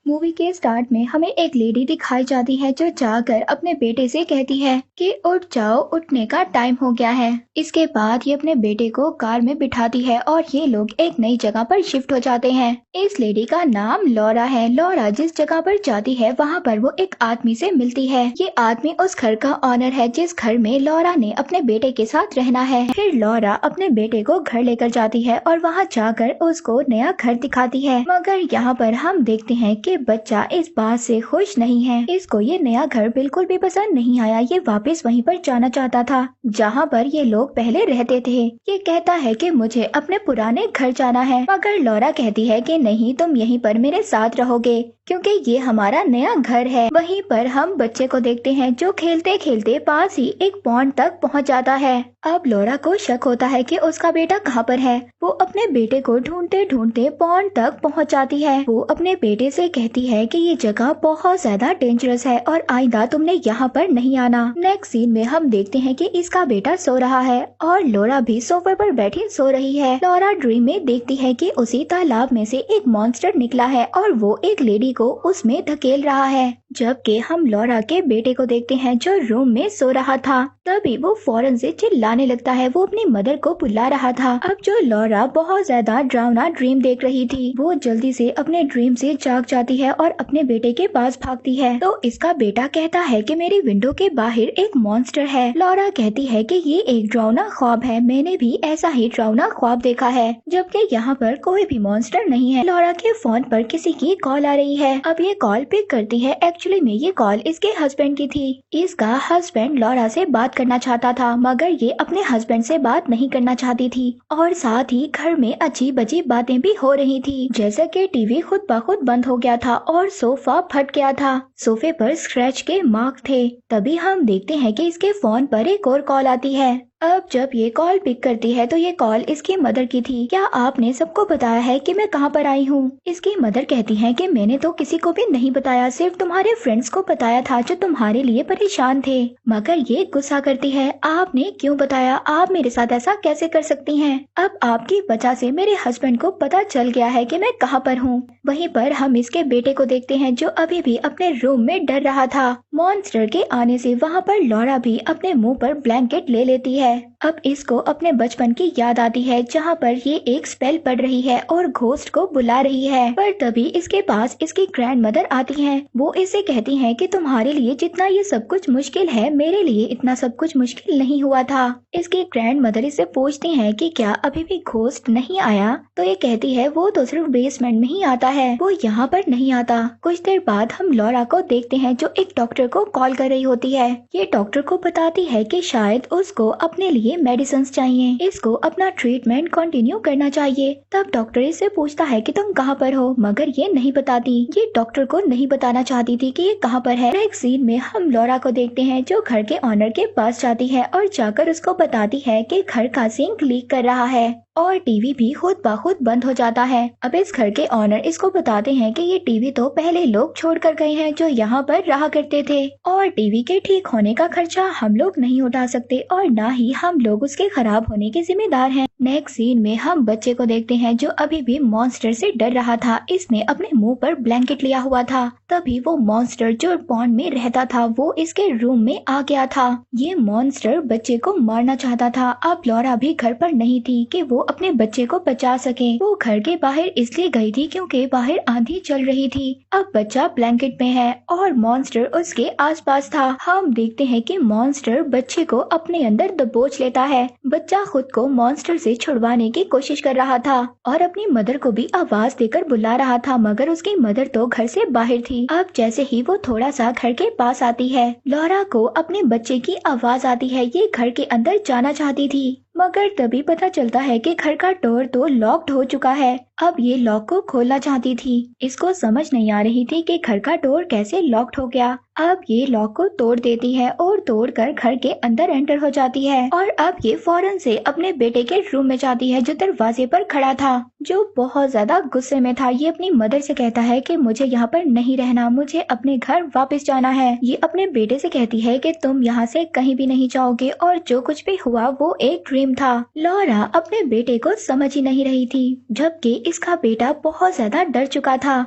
Movie के start में हमें एक लेडी दिखाई जाती है जो जाकर अपने बेटे से कहती है कि उठ जाओ, उठने का टाइम हो गया है। इसके बाद ये अपने बेटे को कार में बिठाती है और ये लोग एक नई जगह पर शिफ्ट हो जाते हैं। इस लेडी का नाम लॉरा है। लॉरा जिस जगह पर जाती है वहाँ पर वो एक आदमी से मिलती है। ये आदमी उस घर का ऑनर है जिस घर में लॉरा ने अपने बेटे के साथ रहना है। फिर लॉरा अपने बेटे को घर लेकर जाती है और वहाँ जाकर उसको नया घर दिखाती है। मगर यहाँ पर हम देखते हैं कि बच्चा इस बात से खुश नहीं है। इसको ये नया घर बिल्कुल भी पसंद नहीं आया। ये वापस वहीं पर जाना चाहता था जहाँ पर ये लोग पहले रहते थे। ये कहता है कि मुझे अपने पुराने घर जाना है, मगर लॉरा कहती है कि नहीं, तुम यहीं पर मेरे साथ रहोगे क्योंकि ये हमारा नया घर है। वहीं पर हम बच्चे को देखते हैं जो खेलते खेलते पास ही एक पॉन्ड तक पहुंच जाता है। अब लॉरा को शक होता है कि उसका बेटा कहाँ पर है। वो अपने बेटे को ढूंढते ढूंढते पॉन्ड तक पहुंच जाती है। वो अपने बेटे से कहती है कि ये जगह बहुत ज्यादा डेंजरस है और आइंदा तुमने यहाँ पर नहीं आना। नेक्स्ट सीन में हम देखते हैं कि इसका बेटा सो रहा है और लॉरा भी सोफे पर बैठी सो रही है। लॉरा ड्रीम में देखती है कि उसी तालाब में से एक मॉन्स्टर निकला है और वो एक लेडी को उसमें धकेल रहा है। जबकि हम लॉरा के बेटे को देखते हैं जो रूम में सो रहा था। तभी वो फौरन से चिल्लाने लगता है। वो अपनी मदर को बुला रहा था। अब जो लॉरा बहुत ज्यादा डरावना ड्रीम देख रही थी, वो जल्दी से अपने ड्रीम से जाग जाती है और अपने बेटे के पास भागती है। तो इसका बेटा कहता है कि मेरी विंडो के बाहर एक मॉन्स्टर है। लॉरा कहती है कि ये एक डरावना ख्वाब है, मैंने भी ऐसा ही डरावना ख्वाब देखा है, जबकि यहाँ पर कोई भी मॉन्स्टर नहीं है। लॉरा के फोन पर किसी की कॉल आ रही है। अब ये कॉल पिक करती है। एक्चुअली में ये कॉल इसके हस्बैंड की थी। इसका हस्बैंड लॉरा से बात करना चाहता था, मगर ये अपने हस्बैंड से बात नहीं करना चाहती थी। और साथ ही घर में अजीब अजीब बातें भी हो रही थी, जैसे कि टीवी खुद ब खुद बंद हो गया था और सोफा फट गया था। सोफे पर स्क्रैच के मार्क थे। तभी हम देखते हैं कि इसके फोन पर एक और कॉल आती है। अब जब ये कॉल पिक करती है तो ये कॉल इसकी मदर की थी। क्या आपने सबको बताया है कि मैं कहाँ पर आई हूँ? इसकी मदर कहती है कि मैंने तो किसी को भी नहीं बताया, सिर्फ तुम्हारे फ्रेंड्स को बताया था जो तुम्हारे लिए परेशान थे। मगर ये गुस्सा करती है, आपने क्यों बताया? आप मेरे साथ ऐसा कैसे कर सकती हैं? अब आपकी वजह से मेरे हस्बैंड को पता चल गया है कि मैं कहाँ पर हूँ। वहीं पर हम इसके बेटे को देखते हैं जो अभी भी अपने रूम में डर रहा था। मॉन्स्टर के आने से वहाँ पर लॉरा भी अपने मुंह पर ब्लैंकेट ले लेती है। अब इसको अपने बचपन की याद आती है जहाँ पर ये एक स्पेल पढ़ रही है और घोस्ट को बुला रही है। पर तभी इसके पास इसकी ग्रैंड मदर आती हैं। वो इसे कहती हैं कि तुम्हारे लिए जितना ये सब कुछ मुश्किल है, मेरे लिए इतना सब कुछ मुश्किल नहीं हुआ था। इसकी ग्रैंड मदर इससे पूछती हैं कि क्या अभी भी घोस्ट नहीं आया? तो ये कहती है वो तो सिर्फ बेसमेंट में ही आता है, वो यहाँ पर नहीं आता। कुछ देर बाद हम लॉरा को देखते हैं जो एक डॉक्टर को कॉल कर रही होती है। ये डॉक्टर को बताती है कि शायद उसको अपने लिए मेडिसिन चाहिए, इसको अपना ट्रीटमेंट कंटिन्यू करना चाहिए। तब डॉक्टर इससे पूछता है कि तुम कहाँ पर हो, मगर ये नहीं बताती। ये डॉक्टर को नहीं बताना चाहती थी कि ये कहाँ पर है। नेक्स्ट सीन में हम लॉरा को देखते हैं जो घर के ऑनर के पास जाती है और जाकर उसको बताती है कि घर का सिंक लीक कर रहा है और टीवी भी खुद ब खुद बंद हो जाता है। अब इस घर के ऑनर इसको बताते हैं कि ये टीवी तो पहले लोग छोड़ कर गए हैं जो यहाँ पर रहा करते थे और टीवी के ठीक होने का खर्चा हम लोग नहीं उठा सकते और न ही हम लोग उसके खराब होने के जिम्मेदार हैं। नेक्स्ट सीन में हम बच्चे को देखते हैं जो अभी भी मॉन्स्टर से डर रहा था। इसने अपने मुंह पर ब्लैंकेट लिया हुआ था। तभी वो मॉन्स्टर जो पॉन्ड में रहता था वो इसके रूम में आ गया था। ये मॉन्स्टर बच्चे को मारना चाहता था। अब लॉरा भी घर पर नहीं थी कि वो अपने बच्चे को बचा सके। वो घर के बाहर इसलिए गई थी क्योंकि बाहर आंधी चल रही थी। अब बच्चा ब्लैंकेट में है और मॉन्स्टर उसके आसपास था। हम देखते हैं कि मॉन्स्टर बच्चे को अपने अंदर दबोच लेता है। बच्चा खुद को मॉन्स्टर से छुड़वाने की कोशिश कर रहा था और अपनी मदर को भी आवाज देकर बुला रहा था, मगर उसकी मदर तो घर से बाहर थी। अब जैसे ही वो थोड़ा सा घर के पास आती है, लॉरा को अपने बच्चे की आवाज आती है। ये घर के अंदर जाना चाहती थी, मगर तभी पता चलता है कि घर का डोर तो लॉक्ड हो चुका है। अब ये लॉक को खोलना चाहती थी। इसको समझ नहीं आ रही थी कि घर का डोर कैसे लॉक्ड हो गया। अब ये लॉक को तोड़ देती है और तोड़कर घर के अंदर एंटर हो जाती है और अब ये फौरन से अपने बेटे के रूम में जाती है जो दरवाजे पर खड़ा था, जो बहुत ज्यादा गुस्से में था। ये अपनी मदर से कहता है कि मुझे यहाँ पर नहीं रहना, मुझे अपने घर वापस जाना है। ये अपने बेटे से कहती है कि तुम यहाँ से कहीं भी नहीं जाओगे और जो कुछ भी हुआ वो एक ड्रीम था। लॉरा अपने बेटे को समझ ही नहीं रही थी, जबकि इसका बेटा बहुत ज्यादा डर चुका था।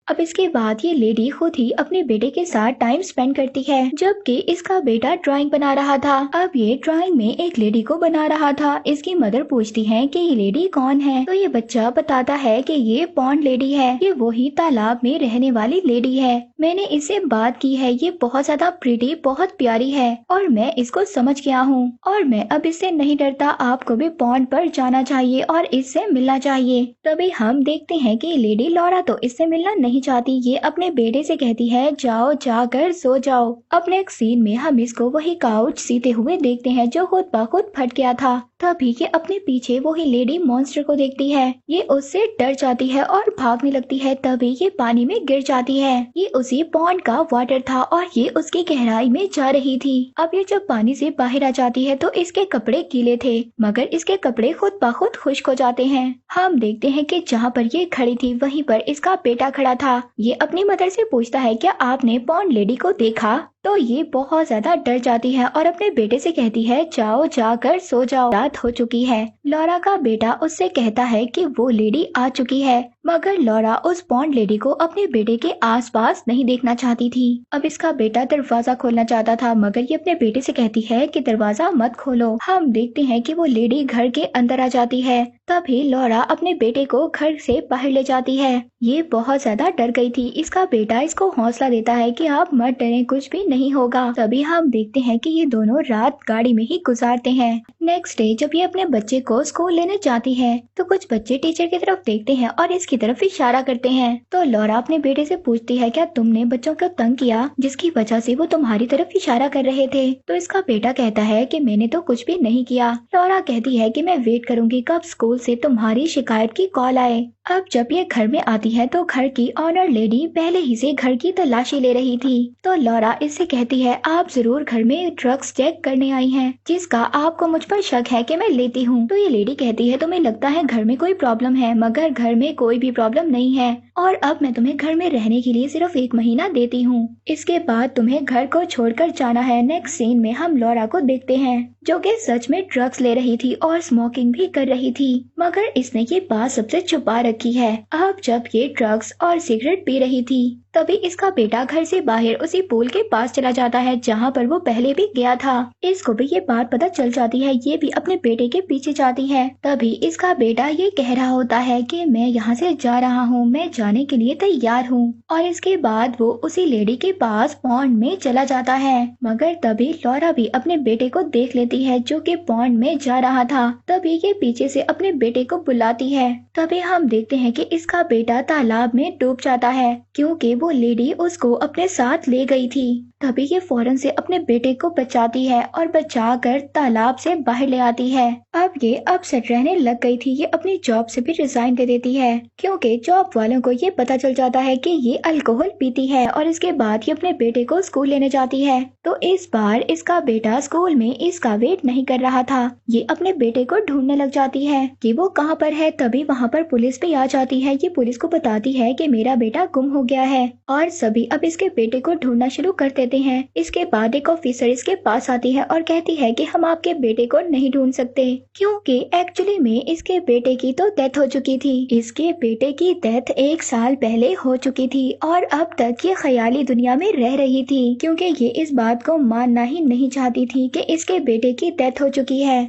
अब इसके बाद ये लेडी खुद ही अपने बेटे के साथ टाइम स्पेंड करती है, जबकि इसका बेटा ड्राइंग बना रहा था। अब ये ड्राइंग में एक लेडी को बना रहा था। इसकी मदर पूछती है कि ये लेडी कौन है, तो ये बच्चा बताता है कि ये पॉन्ड लेडी है, ये वही तालाब में रहने वाली लेडी है। मैंने इससे बात की है, ये बहुत ज्यादा प्रीटी, बहुत प्यारी है और मैं इसको समझ गया हूँ और मैं अब इससे नहीं डरता। आपको भी पॉन्ड पर जाना चाहिए और इससे मिलना चाहिए। तभी हम देखते हैं कि लेडी लॉरा तो इससे मिलना नहीं चाहती। ये अपने बेटे से कहती है जाओ जाकर सो जाओ। अब नेक्स्ट सीन में हम इसको वही काउच सीते हुए देखते हैं जो खुद ब खुद फट गया था। तभी ये अपने पीछे वही लेडी मॉन्स्टर को देखती है। ये उससे डर जाती है और भागने लगती है। तभी ये पानी में गिर जाती है। ये उसी पॉन्ड का वाटर था और ये उसकी गहराई में जा रही थी। अब ये जब पानी से बाहर आ जाती है तो इसके कपड़े गीले थे, मगर इसके कपड़े खुद ब खुद खुश्क हो जाते हैं। हम देखते हैं कि जहाँ पर ये खड़ी थी वहीं पर इसका बेटा खड़ा था। ये अपनी मदर से पूछता है क्या आपने पॉन्ड लेडी को देखा, तो ये बहुत ज्यादा डर जाती है और अपने बेटे से कहती है जाओ जाकर सो जाओ, रात हो चुकी है। लॉरा का बेटा उससे कहता है कि वो लेडी आ चुकी है, मगर लॉरा उस पॉन्ड लेडी को अपने बेटे के आसपास नहीं देखना चाहती थी। अब इसका बेटा दरवाजा खोलना चाहता था, मगर ये अपने बेटे से कहती है कि दरवाजा मत खोलो। हम देखते हैं कि वो लेडी घर के अंदर आ जाती है। तभी लॉरा अपने बेटे को घर से बाहर ले जाती है। ये बहुत ज्यादा डर गई थी। इसका बेटा इसको हौसला देता है कि आप मत डरें, कुछ भी नहीं होगा। तभी हम देखते हैं कि ये दोनों रात गाड़ी में ही गुजारते हैं। नेक्स्ट डे जब ये अपने बच्चे को स्कूल लेने जाती है तो कुछ बच्चे टीचर की तरफ देखते हैं और इसकी तरफ इशारा करते हैं। तो लॉरा अपने बेटे से पूछती है क्या तुमने बच्चों को तंग किया जिसकी वजह से वो तुम्हारी तरफ इशारा कर रहे थे। तो इसका बेटा कहता है कि मैंने तो कुछ भी नहीं किया। लॉरा कहती है कि मैं वेट करूंगी कब स्कूल से तुम्हारी शिकायत की कॉल आए। अब जब ये घर में आती है तो घर की ऑनर लेडी पहले ही से घर की तलाशी ले रही थी। तो लॉरा इससे कहती है आप जरूर घर में ड्रग्स चेक करने आई हैं, जिसका आपको मुझ पर शक है कि मैं लेती हूँ। तो ये लेडी कहती है तुम्हें लगता है घर में कोई प्रॉब्लम है, मगर घर में कोई भी प्रॉब्लम नहीं है और अब मैं तुम्हें घर में रहने के लिए सिर्फ 1 महीना देती हूँ। इसके बाद तुम्हें घर को छोड़कर जाना है। नेक्स्ट सीन में हम लॉरा को देखते हैं जो कि सच में ड्रग्स ले रही थी और स्मोकिंग भी कर रही थी, मगर इसने ये बात सबसे छुपा रखी है। अब जब ये ड्रग्स और सिगरेट पी रही थी तभी इसका बेटा घर से बाहर उसी पूल के पास चला जाता है जहाँ पर वो पहले भी गया था। इसको भी ये बात पता चल जाती है। ये भी अपने बेटे के पीछे जाती है। तभी इसका बेटा ये कह रहा होता है कि मैं यहाँ से जा रहा हूँ, मैं जाने के लिए तैयार हूँ। और इसके बाद वो उसी लेडी के पास पॉन्ड में चला जाता है, मगर तभी लॉरा भी अपने बेटे को देख लेती है जो कि पॉन्ड में जा रहा था। तभी ये पीछे से अपने बेटे को बुलाती है। तभी हम देखते हैं कि इसका बेटा तालाब में डूब जाता है क्योंकि वो लेडी उसको अपने साथ ले गई थी। तभी ये फौरन से अपने बेटे को बचाती है और बचाकर तालाब से बाहर ले आती है। अब ये अपसेट रहने लग गई थी। ये अपनी जॉब से भी रिजाइन दे देती है क्योंकि जॉब वालों को ये पता चल जाता है कि ये अल्कोहल पीती है। और इसके बाद ये अपने बेटे को स्कूल लेने जाती है। तो इस बार इसका बेटा स्कूल में इसका वेट नहीं कर रहा था। ये अपने बेटे को ढूंढने लग जाती है कि वो कहाँ पर है। तभी वहाँ पर पुलिस भी आ जाती है। ये पुलिस को बताती है कि मेरा बेटा गुम हो गया है और सभी अब इसके बेटे को ढूंढना शुरू कर देते हैं। इसके बाद एक ऑफिसर इसके पास आती है और कहती है कि हम आपके बेटे को नहीं ढूंढ सकते क्योंकि एक्चुअली में इसके बेटे की तो डेथ हो चुकी थी। इसके बेटे की डेथ 1 साल पहले हो चुकी थी और अब तक ये ख्याली दुनिया में रह रही थी क्योंकि ये इस बात को मानना ही नहीं चाहती थी कि इसके बेटे की डेथ हो चुकी है।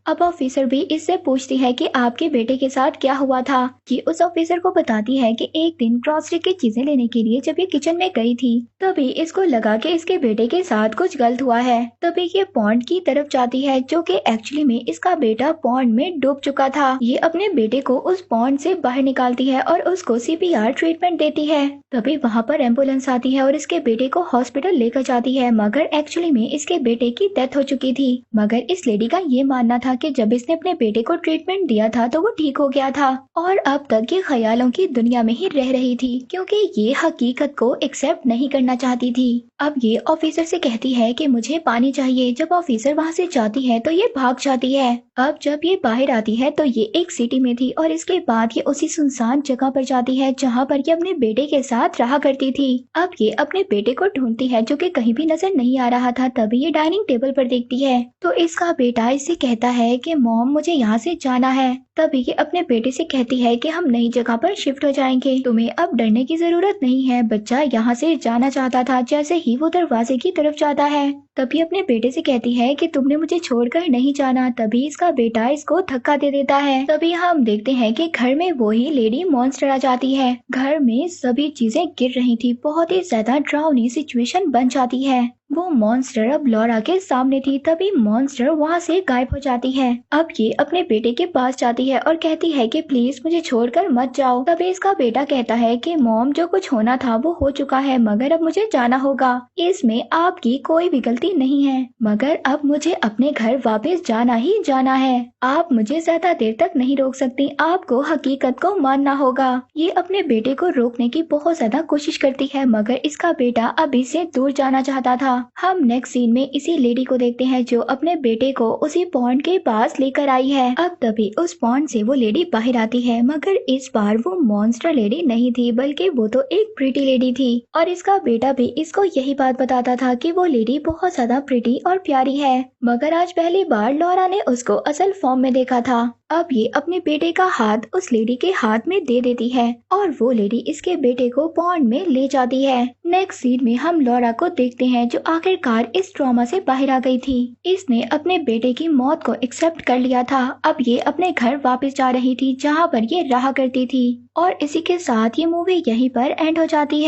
अब ऑफिसर भी इससे पूछती है कि आपके बेटे के साथ क्या हुआ था। ये उस ऑफिसर को बताती है कि एक दिन ग्रोसरी की चीजें लेने के लिए जब ये किचन में गई थी तभी इसको लगा कि इसके बेटे के साथ कुछ गलत हुआ है। तभी ये पॉन्ड की तरफ जाती है जो कि एक्चुअली में इसका बेटा पॉन्ड में डूब चुका था। ये अपने बेटे को उस पॉन्ड से बाहर निकालती है और उसको CPR ट्रीटमेंट देती है। तभी वहाँ पर एम्बुलेंस आती है और इसके बेटे को हॉस्पिटल लेकर जाती है, मगर एक्चुअली में इसके बेटे की डेथ हो चुकी थी। मगर इस लेडी का ये मानना था कि जब इसने अपने बेटे को ट्रीटमेंट दिया था तो वो ठीक हो गया था और अब तक ये ख्यालों की दुनिया में ही रह रही थी क्योंकि ये हकीकत को एक्सेप्ट नहीं करना चाहती थी। अब ये ऑफिसर से कहती है कि मुझे पानी चाहिए। जब ऑफिसर वहाँ से जाती है तो ये भाग जाती है। अब जब ये बाहर आती है तो ये एक सिटी में थी और इसके बाद ये उसी सुनसान जगह पर जाती है जहाँ पर ये अपने बेटे के साथ रहा करती थी। अब ये अपने बेटे को ढूंढती है जो कि कहीं भी नजर नहीं आ रहा था। तभी ये डाइनिंग टेबल पर देखती है तो इसका बेटा इससे कहता है कि मॉम मुझे यहाँ से जाना है। तभी ये अपने बेटे से कहती है कि हम नई जगह पर शिफ्ट हो जाएंगे, तुम्हें अब डरने की जरूरत नहीं है। बच्चा यहाँ से जाना चाहता था। जैसे ही वो दरवाजे की तरफ जाता है तभी अपने बेटे से कहती है कि तुमने मुझे छोड़कर नहीं जाना। तभी इसका बेटा इसको धक्का दे देता है। तभी हम देखते हैं कि घर में वही लेडी मॉन्स्टर आ जाती है। घर में सभी चीजें गिर रही थी। बहुत ही ज्यादा डरावनी सिचुएशन बन जाती है। वो मॉन्स्टर अब लॉरा के सामने थी। तभी मॉन्स्टर वहाँ से गायब हो जाती है। अब ये अपने बेटे के पास जाती है और कहती है कि प्लीज मुझे छोड़कर मत जाओ। तभी इसका बेटा कहता है कि मॉम, जो कुछ होना था वो हो चुका है, मगर अब मुझे जाना होगा। इसमें आपकी कोई भी गलती नहीं है, मगर अब मुझे अपने घर वापस जाना ही जाना है। आप मुझे ज्यादा देर तक नहीं रोक सकती। आपको हकीकत को मानना होगा। ये अपने बेटे को रोकने की बहुत ज्यादा कोशिश करती है, मगर इसका बेटा अभी से दूर जाना चाहता था। हम नेक्स्ट सीन में इसी लेडी को देखते हैं जो अपने बेटे को उसी पॉन्ड के पास लेकर आई है। अब तभी उस पॉन्ड से वो लेडी बाहर आती है, मगर इस बार वो मॉन्स्टर लेडी नहीं थी, बल्कि वो तो एक प्रीटी लेडी थी। और इसका बेटा भी इसको यही बात बताता था कि वो लेडी बहुत ज्यादा प्रीटी और प्यारी है, मगर आज पहली बार लॉरा ने उसको असल फॉर्म में देखा था। अब ये अपने बेटे का हाथ उस लेडी के हाथ में दे देती है और वो लेडी इसके बेटे को पॉन्ड में ले जाती है। नेक्स्ट सीन में हम लॉरा को देखते हैं जो आखिरकार इस ट्रॉमा से बाहर आ गई थी। इसने अपने बेटे की मौत को एक्सेप्ट कर लिया था। अब ये अपने घर वापस जा रही थी जहाँ पर ये रहा करती थी। और इसी के साथ ये मूवी यहीं पर एंड हो जाती है।